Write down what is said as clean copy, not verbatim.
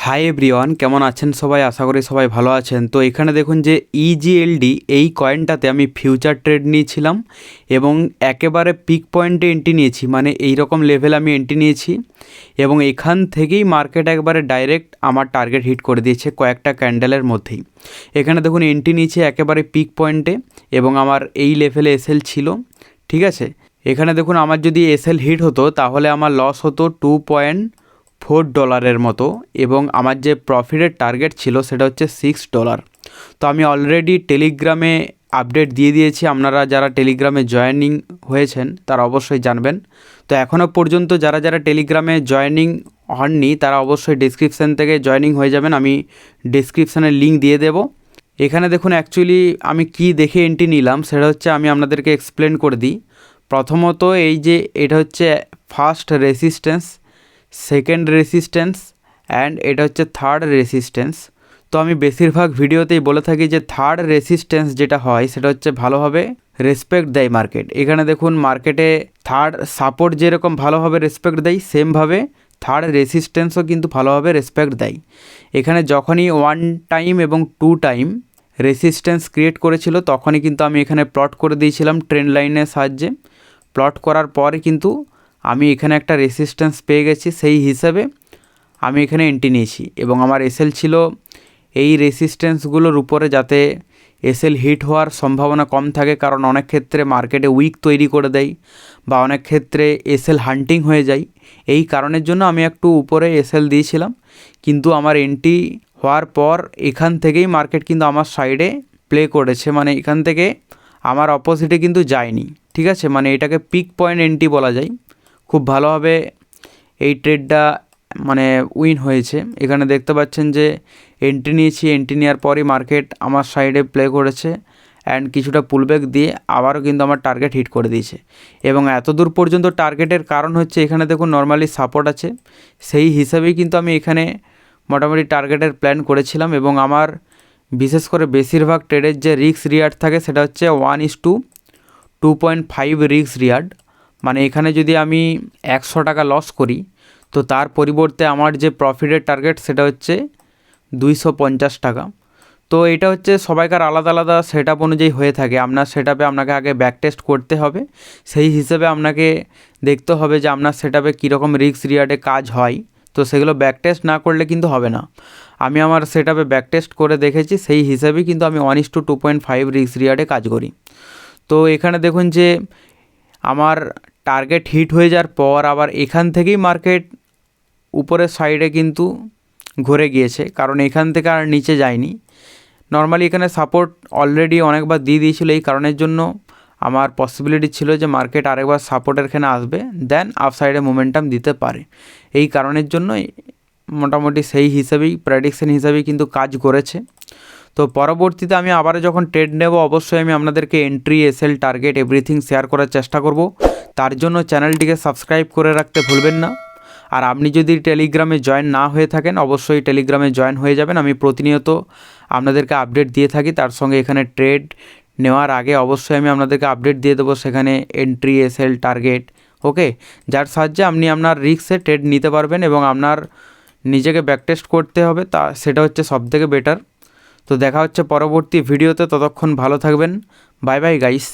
Hi everyone, কেমন আছেন সবাই? আশা করি সবাই ভালো আছেন। তো এখানে দেখুন যে ইজিএলডি এই কয়েনটাতে আমি ফিউচার ট্রেড নিয়েছিলাম এবং একেবারে পিক পয়েন্টে এন্ট্রি নিয়েছি, মানে এই রকম লেভেল আমি এন্ট্রি নিয়েছি এবং এখান থেকেই মার্কেট একবারে ডাইরেক্ট আমার টার্গেট হিট করে দিয়েছে কয়েকটা ক্যান্ডেলের মধ্যেই। এখানে দেখুন এন্ট্রি নিয়েছি একেবারে পিক পয়েন্টে এবং আমার এই লেভেলে এসএল ছিল, ঠিক আছে। এখানে দেখুন আমার যদি এসএল হিট হতো তাহলে আমার লস হতো $2.4 মতো এবং আমার যে প্রফিটের টার্গেট ছিল সেটা হচ্ছে $6। তো আমি অলরেডি টেলিগ্রামে আপডেট দিয়ে দিয়েছি, আপনারা যারা টেলিগ্রামে জয়েনিং হয়েছেন তারা অবশ্যই জানবেন। তো এখনও পর্যন্ত যারা যারা টেলিগ্রামে জয়েনিং হননি তারা অবশ্যই ডেসক্রিপশান থেকে জয়েনিং হয়ে যাবেন, আমি ডেসক্রিপশানের লিঙ্ক দিয়ে দেবো। এখানে দেখুন অ্যাকচুয়ালি আমি কি দেখে এন্ট্রি নিলাম সেটা হচ্ছে আমি আপনাদেরকে এক্সপ্লেন করে দিই। প্রথমত এই যে এটা হচ্ছে first resistance, second resistance and এটা হচ্ছে থার্ড রেসিস্ট্যান্স। তো আমি বেশিরভাগ ভিডিওতেই বলে থাকি যে থার্ড রেসিস্ট্যান্স যেটা হয় সেটা হচ্ছে ভালোভাবে রেসপেক্ট দেয় মার্কেট। এখানে দেখুন মার্কেটে থার্ড সাপোর্ট যেরকম ভালোভাবে রেসপেক্ট দেয় সেমভাবে থার্ড রেসিস্ট্যান্সও কিন্তু ভালোভাবে রেসপেক্ট দেয়। এখানে যখনই 1 টাইম এবং 2 টাইম রেসিস্ট্যান্স ক্রিয়েট করেছিল তখনই কিন্তু আমি এখানে প্লট করে দিয়েছিলাম ট্রেন্ড লাইনের সাহায্যে। প্লট করার পরে কিন্তু আমি এখানে একটা রেসিস্ট্যান্স পেয়ে গেছি, সেই হিসাবে আমি এখানে এন্ট্রি নিয়েছি এবং আমার এসএল ছিল এই রেসিস্ট্যান্সগুলোর উপরে, যাতে এসএল হিট হওয়ার সম্ভাবনা কম থাকে, কারণ অনেক ক্ষেত্রে মার্কেটে উইক তৈরি করে দেয় বা অনেক ক্ষেত্রে এসএল হান্টিং হয়ে যায়। এই কারণের জন্য আমি একটু উপরে এসএল দিয়েছিলাম, কিন্তু আমার এন্ট্রি হওয়ার পর এখান থেকেই মার্কেট কিন্তু আমার সাইডে প্লে করেছে, মানে এখান থেকে আমার অপোজিটে কিন্তু যায়নি, ঠিক আছে। মানে এটাকে পিক পয়েন্ট এন্ট্রি বলা যায়। খুব ভালোভাবে এই ট্রেডটা মানে উইন হয়েছে। এখানে দেখতে পাচ্ছেন যে এন্ট্রি নিয়েছি, এন্ট্রি নেওয়ার পরই মার্কেট আমার সাইডে প্লে করেছে অ্যান্ড কিছুটা পুলব্যাক দিয়ে আবারও কিন্তু আমার টার্গেট হিট করে দিয়েছে। এবং এত দূর পর্যন্ত টার্গেটের কারণ হচ্ছে এখানে দেখুন নর্মালি সাপোর্ট আছে, সেই হিসাবেই কিন্তু আমি এখানে মোটামুটি টার্গেটের প্ল্যান করেছিলাম। এবং আমার বিশেষ করে বেশিরভাগ ট্রেডের যে রিস্ক রিয়ার্ড থাকে সেটা হচ্ছে 1:2.5 রিস্ক রিয়ার্ড। মানে এখানে যদি আমি 100 টাকা লস করি তো তার পরিবর্তে আমার যে প্রফিটের টার্গেট সেটা হচ্ছে 250 টাকা। তো এটা হচ্ছে সবাইকার আলাদা আলাদা সেট আপ অনুযায়ী হয়ে থাকে। আপনার সেট আপে আপনাকে আগে ব্যাক টেস্ট করতে হবে, সেই হিসেবে আপনাকে দেখতে হবে যে আপনার সেট আপে কীরকম রিস্ক রিয়ার্ডে কাজ হয়। তো সেগুলো ব্যাক টেস্ট না করলে কিন্তু হবে না। আমি আমার সেট আপে ব্যাক টেস্ট করে দেখেছি, সেই হিসাবেই কিন্তু আমি 1:2.5 রিস্ক রিয়ার্ডে কাজ করি। তো এখানে দেখুন যে আমার টার্গেট হিট হয়ে যাওয়ার পর আবার এখান থেকেই মার্কেট উপরের সাইডে কিন্তু ঘুরে গিয়েছে, কারণ এখান থেকে আর নিচে যায়নি। নর্মালি এখানে সাপোর্ট অলরেডি অনেকবার দিয়ে দিয়েছিল, এই কারণের জন্য আমার পসিবিলিটি ছিল যে মার্কেট আরেকবার সাপোর্টের এখানে আসবে, দেন আপ সাইডে মোমেন্টাম দিতে পারে। এই কারণের জন্যই মোটামুটি সেই হিসাবেই প্রেডিকশন হিসাবেই কিন্তু কাজ করেছে। তো পরবর্তীতে আমি আবার যখন ট্রেড নেব অবশ্যই আমি আপনাদেরকে entry, SL, target everything share করার চেষ্টা করব। তার জন্য চ্যানেলটিকে সাবস্ক্রাইব করে রাখতে ভুলবেন না। আর আপনি যদি টেলিগ্রামে জয়েন না হয়ে থাকেন অবশ্যই টেলিগ্রামে জয়েন হয়ে যাবেন। আমি প্রতিনিয়ত আপনাদেরকে আপডেট দিয়ে থাকি, তার সঙ্গে এখানে ট্রেড নেওয়ার আগে অবশ্যই আমি আপনাদেরকে আপডেট দিয়ে দেবো, সেখানে এন্ট্রি, এসএল, টার্গেট, ওকে, যার সাহায্যে আপনি আপনার রিস্কে ট্রেড নিতে পারবেন এবং আপনার নিজেকে ব্যাকটেস্ট করতে হবে, তা সেটা হচ্ছে সবথেকে বেটার। তো দেখা হচ্ছে পরবর্তী ভিডিওতে, ততক্ষণ ভালো থাকবেন। Bye bye guys.